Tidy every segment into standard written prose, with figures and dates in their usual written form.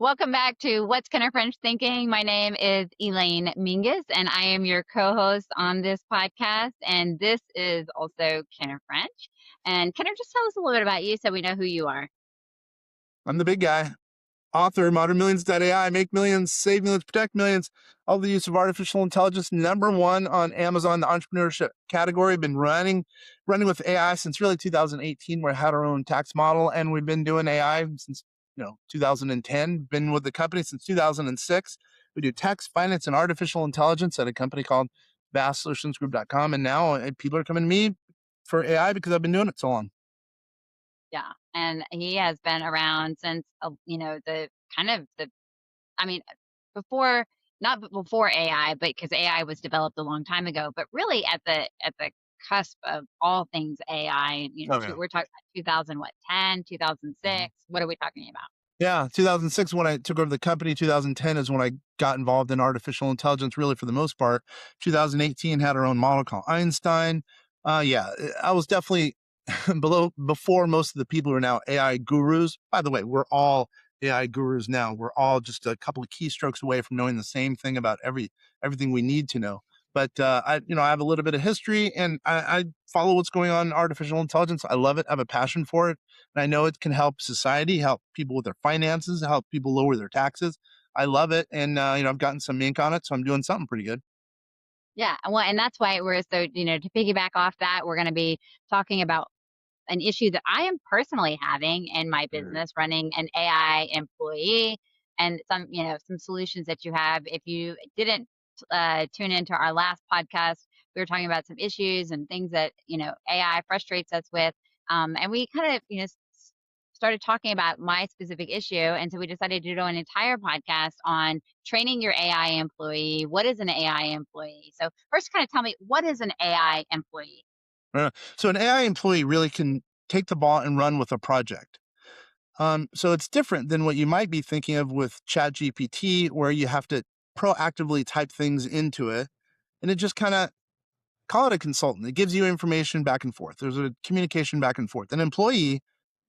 Welcome back to What's Kenner French Thinking. My name is Elaine Mingus, and I am your co-host on this podcast. And this is also Kenner French. And Kenner, just tell us a little bit about you so we know who you are. I'm the big guy. Author, modernmillions.ai, make millions, save millions, protect millions. All the use of artificial intelligence, number one on Amazon, the entrepreneurship category. Been running with AI since really 2018. We had our own tax model, and we've been doing AI since 2010. Been with the company since 2006. We do tax, finance, and artificial intelligence at a company called vastsolutionsgroup.com. And now people are coming to me for AI because I've been doing it so long. Yeah. And he has been around since, the kind of the, I mean, before, not before AI, but because AI was developed a long time ago, but really at the cusp of all things AI. Oh yeah. We're talking about 2000, what, 10, Mhm. 2006. What are we talking about? Yeah, 2006 when I took over the company. 2010 is when I got involved in artificial intelligence, really for the most part. 2018 had our own model called Einstein. I was definitely before most of the people who are now AI gurus. By the way, we're all AI gurus now. We're all just a couple of keystrokes away from knowing the same thing about everything we need to know. But I have a little bit of history, and I follow what's going on in artificial intelligence. I love it. I have a passion for it. And I know it can help society, help people with their finances, help people lower their taxes. I love it. And, I've gotten some ink on it. So I'm doing something pretty good. Yeah, well, and that's why we're so, to piggyback off that, we're going to be talking about an issue that I am personally having in my Mm. business running an AI employee and some solutions that you have. If you didn't tune into our last podcast, we were talking about some issues and things that, AI frustrates us with. And we kind of, started talking about my specific issue. And so we decided to do an entire podcast on training your AI employee. What is an AI employee? So first, kind of tell me, what is an AI employee? So an AI employee really can take the ball and run with a project. So it's different than what you might be thinking of with ChatGPT, where you have to proactively type things into it. And it just kind of call it a consultant. It gives you information back and forth. There's a communication back and forth. An employee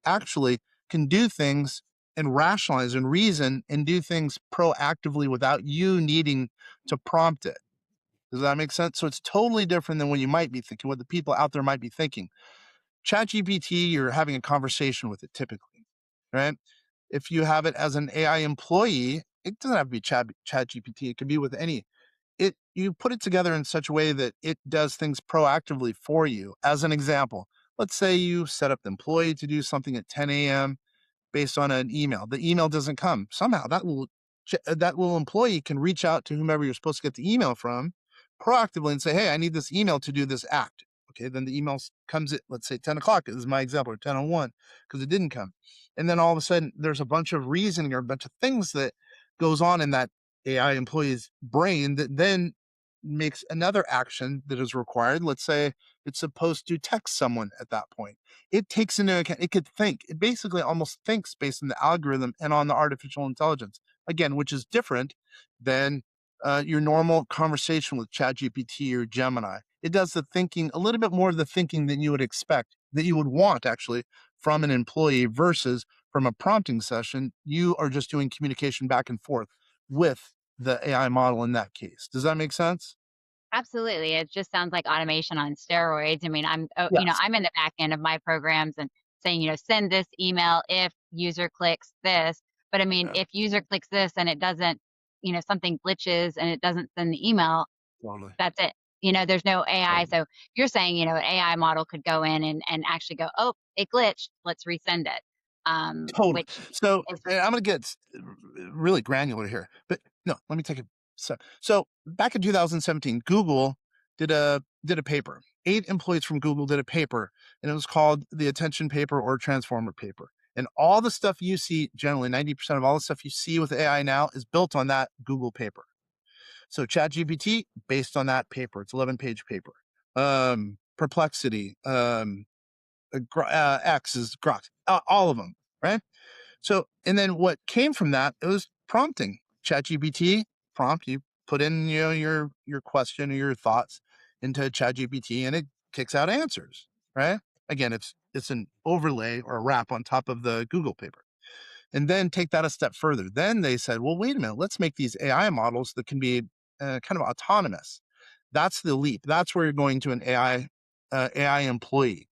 actually can do things and rationalize and reason and do things proactively without you needing to prompt it. Does that make sense? So it's totally different than what you might be thinking, what the people out there might be thinking. ChatGPT, you're having a conversation with it typically, right? If you have it as an AI employee, it doesn't have to be ChatGPT. It can be with any. You put it together in such a way that it does things proactively for you. As an example, let's say you set up the employee to do something at 10 a.m. based on an email. The email doesn't come. Somehow that little employee can reach out to whomever you're supposed to get the email from proactively and say, "Hey, I need this email to do this act." Okay, then the email comes at, let's say, 10 o'clock is my example, or 10:01, because it didn't come. And then all of a sudden, there's a bunch of reasoning or a bunch of things that goes on in that AI employee's brain that then makes another action that is required. Let's say it's supposed to text someone at that point. It takes into account, it could think, it basically almost thinks based on the algorithm and on the artificial intelligence, again, which is different than your normal conversation with ChatGPT or Gemini. It does the thinking, a little bit more of the thinking than you would expect, that you would want actually from an employee versus from a prompting session. You are just doing communication back and forth with the AI model in that case. Does that make sense? Absolutely. It just sounds like automation on steroids. I mean, Yes. I'm in the back end of my programs and saying, send this email if user clicks this. But I mean, Yeah, if user clicks this and it doesn't, something glitches and it doesn't send the email, totally. that's it. There's no AI. So you're saying, an AI model could go in and actually go, oh, it glitched. Let's resend it. Totally. Which So, is and I'm gonna get really granular here, but no, let me take a sec. So back in 2017, Google did a paper. 8 employees from Google did a paper, and it was called the attention paper or transformer paper. And all the stuff you see, generally 90% of all the stuff you see with AI now is built on that Google paper. So ChatGPT, based on that paper, it's 11-page paper. Perplexity, X is Grok, all of them, right? So, and then what came from that, it was prompting. ChatGPT prompt, you put in your question or your thoughts into ChatGPT, and it kicks out answers, right? Again, it's an overlay or a wrap on top of the Google paper. and then take that a step further. Then they said, well, wait a minute, let's make these AI models that can be kind of autonomous. That's the leap. That's where you're going to an AI employee.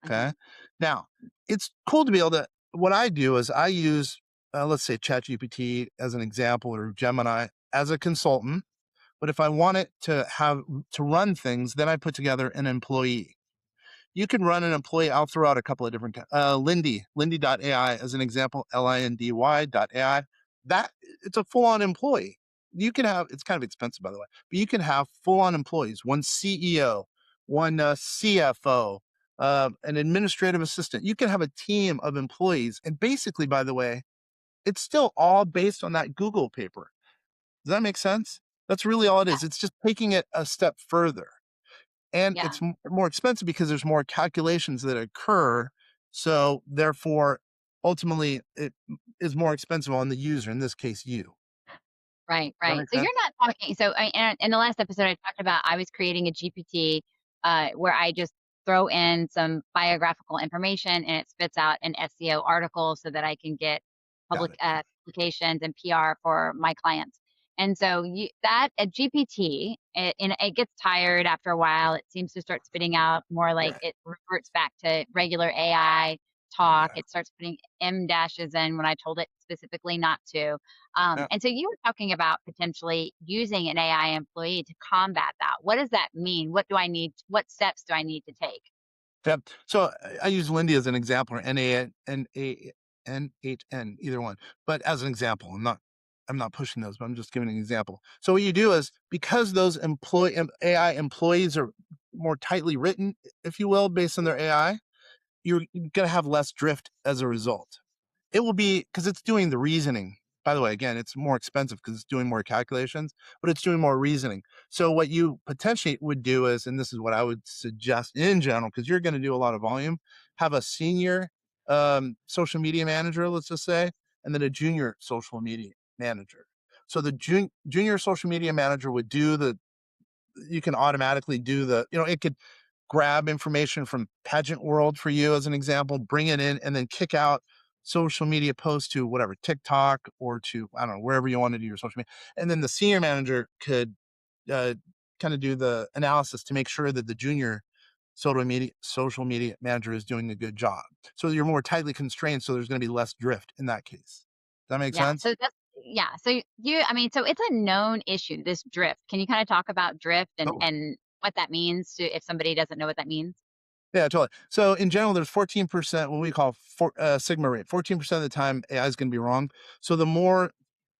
Okay. Mhm. Now, it's cool to be able to. What I do is I use, let's say, ChatGPT as an example, or Gemini as a consultant. But if I want it to run things, then I put together an employee. You can run an employee. I'll throw out a couple of different, Lindy.ai as an example, Lindy.ai. That it's a full on employee. You can have, it's kind of expensive, by the way, but you can have full on employees, one CEO, one CFO, an administrative assistant. You can have a team of employees. And basically, by the way, it's still all based on that Google paper. Does that make sense? That's really all it Yeah, is. It's just taking it a step further, and yeah. it's more expensive because there's more calculations that occur. So therefore, ultimately, it is more expensive on the user. In this case, you. Does Right, that right. make So sense? you're not talking so in the last episode I talked about I was creating a GPT where I just throw in some biographical information and it spits out an SEO article so that I can get Got public it. Yeah. publications and PR for my clients. And so that a GPT and it gets tired after a while. It seems to start spitting out more like Right. it reverts back to regular AI talk. It Exactly. starts putting M dashes in when I told it specifically not to. Yeah. And so you were talking about potentially using an AI employee to combat that. What does that mean? What steps do I need to take? Yep. So I use Lindy as an example, or N8N, either one. But as an example, I'm not pushing those, but I'm just giving an example. So what you do is, because those AI employees are more tightly written, if you will, based on their AI, you're gonna have less drift as a result. It will be because it's doing the reasoning. By the way, again, it's more expensive because it's doing more calculations, but it's doing more reasoning. So what you potentially would do is, and this is what I would suggest in general, because you're going to do a lot of volume, have a senior social media manager, let's just say, and then a junior social media manager. So the junior social media manager would do the, you can automatically do the, it could grab information from pageant world for you as an example, bring it in, and then kick out social media posts to whatever, TikTok, or to, I don't know, wherever you want to do your social media. And then the senior manager could uh, kind of do the analysis to make sure that the junior social media manager is doing a good job. So you're more tightly constrained. So there's going to be less drift in that case. Does that make Yeah. sense? So that's yeah. So I mean, so it's a known issue, this drift. Can you kind of talk about drift Oh, and what that means to if somebody doesn't know what that means? yeah, totally. So in general, there's 14%, what we call sigma rate. 14% of the time, AI is going to be wrong. So the more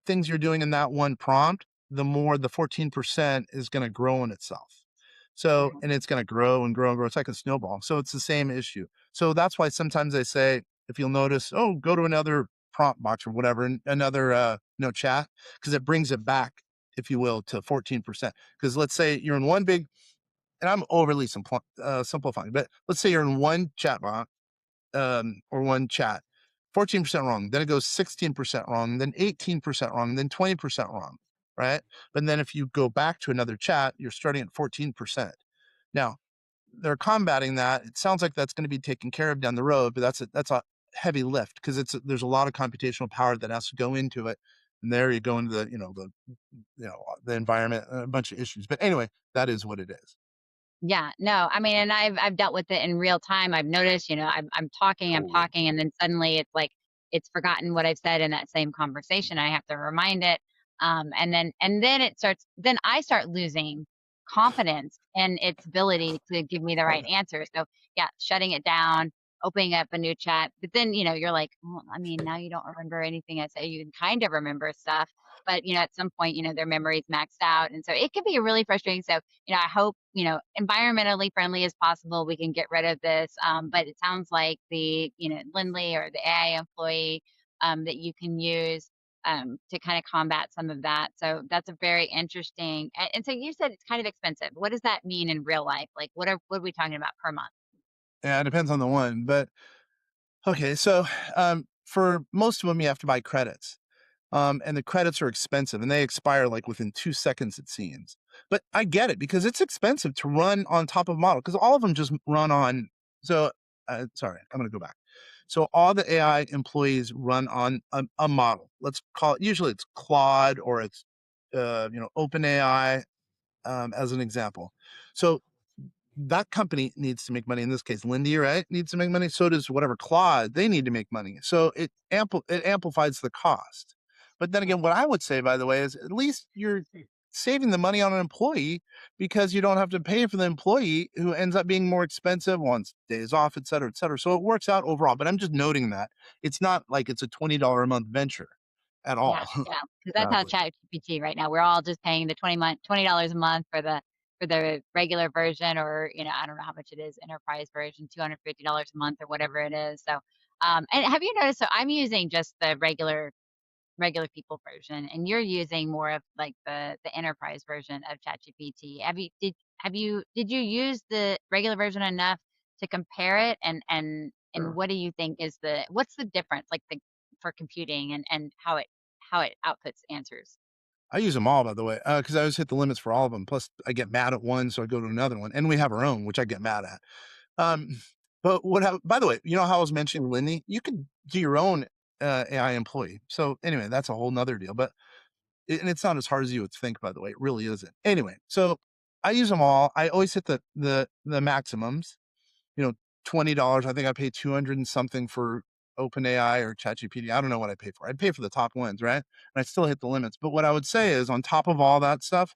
things you're doing in that one prompt, the more the 14% is going to grow in itself. So, Mhm. and it's going to grow and grow and grow. It's like a snowball. So it's the same issue. So that's why sometimes they say, if you'll notice, oh, go to another prompt box or whatever, another, chat, because it brings it back, if you will, to 14%. Because let's say you're in one big, and I'm overly simplifying, but let's say you're in one chatbot, or one chat, 14% wrong. Then it goes 16% wrong, then 18% wrong, then 20% wrong, right? But then if you go back to another chat, you're starting at 14%. Now, they're combating that. It sounds like that's going to be taken care of down the road, but that's a heavy lift, because there's a lot of computational power that has to go into it. And there you go into the environment, a bunch of issues. But anyway, that is what it is. Yeah, no, I mean, and I've dealt with it in real time. I've noticed, I'm Totally. talking, and then suddenly it's like it's forgotten what I've said in that same conversation. I have to remind it, and then then I start losing confidence in its ability to give me the Oh right yeah. answer. So yeah, shutting it down, opening up a new chat, but then you're like, well, I mean, now you don't remember anything I say. You can kind of remember stuff, but at some point, their memory's maxed out, and so it can be really frustrating. So I hope, environmentally friendly as possible, we can get rid of this. But it sounds like the, Lindley or the AI employee that you can use to kind of combat some of that. So that's a very interesting. And so you said it's kind of expensive. What does that mean in real life? Like, what are we talking about per month? Yeah, it depends on the one. But okay, so for most of them, you have to buy credits. And the credits are expensive, and they expire like within 2 seconds, it seems. But I get it, because it's expensive to run on top of model, because all of them just run on. So sorry, I'm going to go back. So all the AI employees run on a model. Let's call it. Usually it's Claude or it's OpenAI as an example. So that company needs to make money. In this case, Lindy, right, needs to make money. So does whatever Claude. They need to make money. So it amplifies the cost. But then again, what I would say, by the way, is at least you're saving the money on an employee because you don't have to pay for the employee who ends up being more expensive, wants days off, et cetera, et cetera. So it works out overall. But I'm just noting that it's not like it's a $20 a month venture at Yeah, all. yeah, because that's how Exactly. ChatGPT right now. We're all just paying the $20 a month for the regular version, or I don't know how much it is, enterprise version, $250 a month or whatever it is. So, and have you noticed? So I'm using just the regular people version, and you're using more of like the enterprise version of ChatGPT. Did you use the regular version enough to compare it, and what do you think is what's the difference, like the for computing, and how it outputs answers? I use them all, by the way, because I always hit the limits for all of them. Plus, I get mad at one, so I go to another one, and we have our own, which I get mad at. Um, but by the way, you know how I was mentioning Lindy? You could do your own AI employee. So anyway, that's a whole nother deal. But and it's not as hard as you would think, by the way. It really isn't. Anyway, so I use them all. I always hit the maximums. You know, $20. I think I pay 200 and something for OpenAI or ChatGPT. I don't know what I pay for. I pay for the top ones, right? And I still hit the limits. But what I would say is, on top of all that stuff,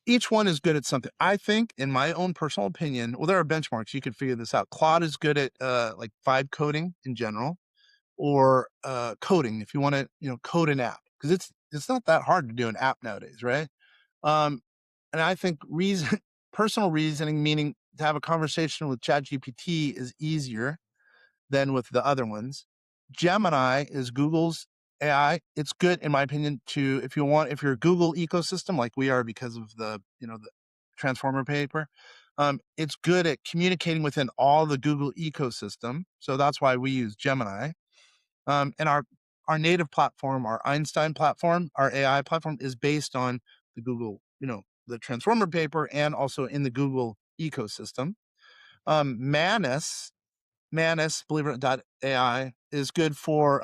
each one is good at something. I think, in my own personal opinion, well, there are benchmarks. You could figure this out. Claude is good at like vibe coding in general, or coding if you want to, code an app, because it's not that hard to do an app nowadays, right? Um, and I think personal reasoning, meaning to have a conversation with ChatGPT, is easier than with the other ones. Gemini is Google's AI. It's good, in my opinion, to if you're a Google ecosystem like we are because of the Transformer paper. It's good at communicating within all the Google ecosystem. So that's why we use Gemini. And our native platform, our Einstein platform, our AI platform is based on the Google, the Transformer paper, and also in the Google ecosystem. Manus, believe it or not, AI is good for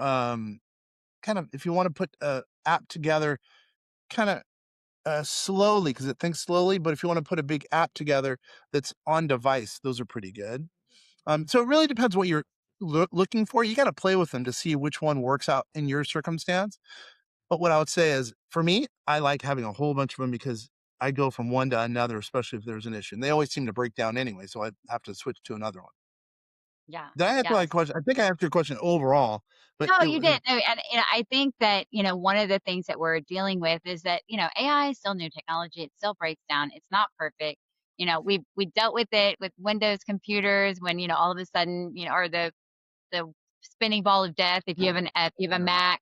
kind of if you want to put a app together, kind of slowly, because it thinks slowly. But if you want to put a big app together that's on device, those are pretty good. So it really depends what you're looking for. You got to play with them to see which one works out in your circumstance. But what I would say is, for me, I like having a whole bunch of them because I go from one to another, especially if there's an issue. And they always seem to break down anyway, so I have to switch to another one. Yeah, Did I answer my yes. question? I think I answered your question overall, but No, it you was did. No, and I think that, one of the things that we're dealing with is that, AI is still new technology. It still breaks down. It's not perfect. We dealt with it with Windows computers when, all of a sudden, or the spinning ball of death if you have a Mac.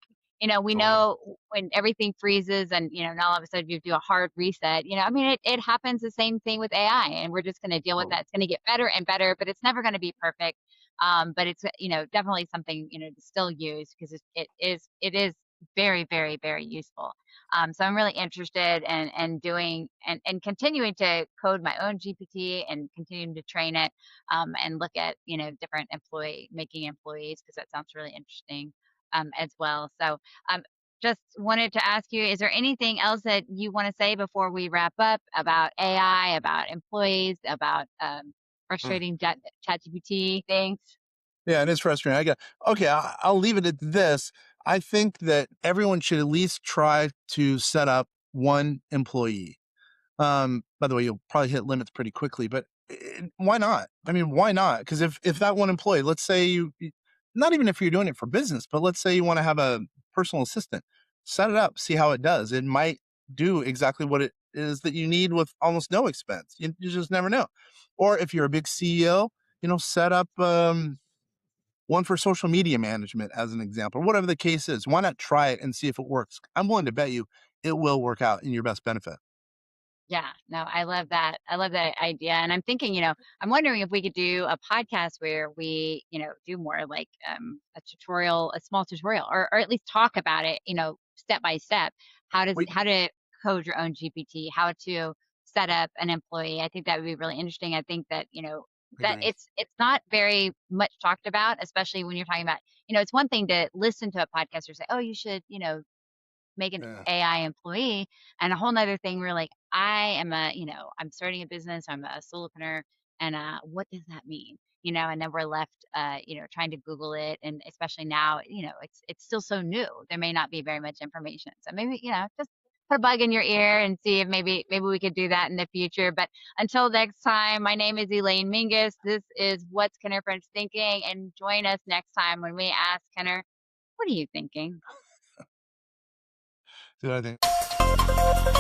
We know when everything freezes, and now all of a sudden you do a hard reset. I mean, it happens the same thing with AI, and we're just going to deal with that. It's going to get better and better, but it's never going to be perfect. But it's definitely something to still use, because it is very, very, very useful. So I'm really interested in doing and continuing to code my own GPT, and continuing to train it, and look at different making employees, because that sounds really interesting, as well. So, um, just wanted to ask you, is there anything else that you want to say before we wrap up about AI, about employees, about mm. frustrating ChatGPT things? Yeah, it is frustrating. Okay, I'll leave it at this. I think that everyone should at least try to set up one employee. By the way, you'll probably hit limits pretty quickly, but why not? I mean, why not? Because if that one employee, let's say not even if you're doing it for business, but let's say you want to have a personal assistant, set it up, see how it does. It might do exactly what it is that you need with almost no expense. You just never know. Or if you're a big CEO, set up one for social media management, as an example, whatever the case is. Why not try it and see if it works? I'm willing to bet you it will work out in your best benefit. Yeah, no, I love that. I love that idea. And I'm thinking, I'm wondering if we could do a podcast where we, do more like a small tutorial, or at least talk about it, step by step, We how to code your own GPT, how to set up an employee. I think that would be really interesting. I think that, that Agree. it's not very much talked about, especially when you're talking about, it's one thing to listen to a podcast or say, "Oh, you should, make an Yeah. AI employee," and a whole 'nother thing where, like, I'm starting a business, I'm a solopreneur, and, what does that mean? And then we're left, trying to Google it, and especially now, it's still so new. There may not be very much information. So maybe, just put a bug in your ear and see if maybe we could do that in the future. But until next time, my name is Elaine Mingus. This is What's Kenner French Thinking, and join us next time when we ask Kenner, "What are you thinking?" See what I think.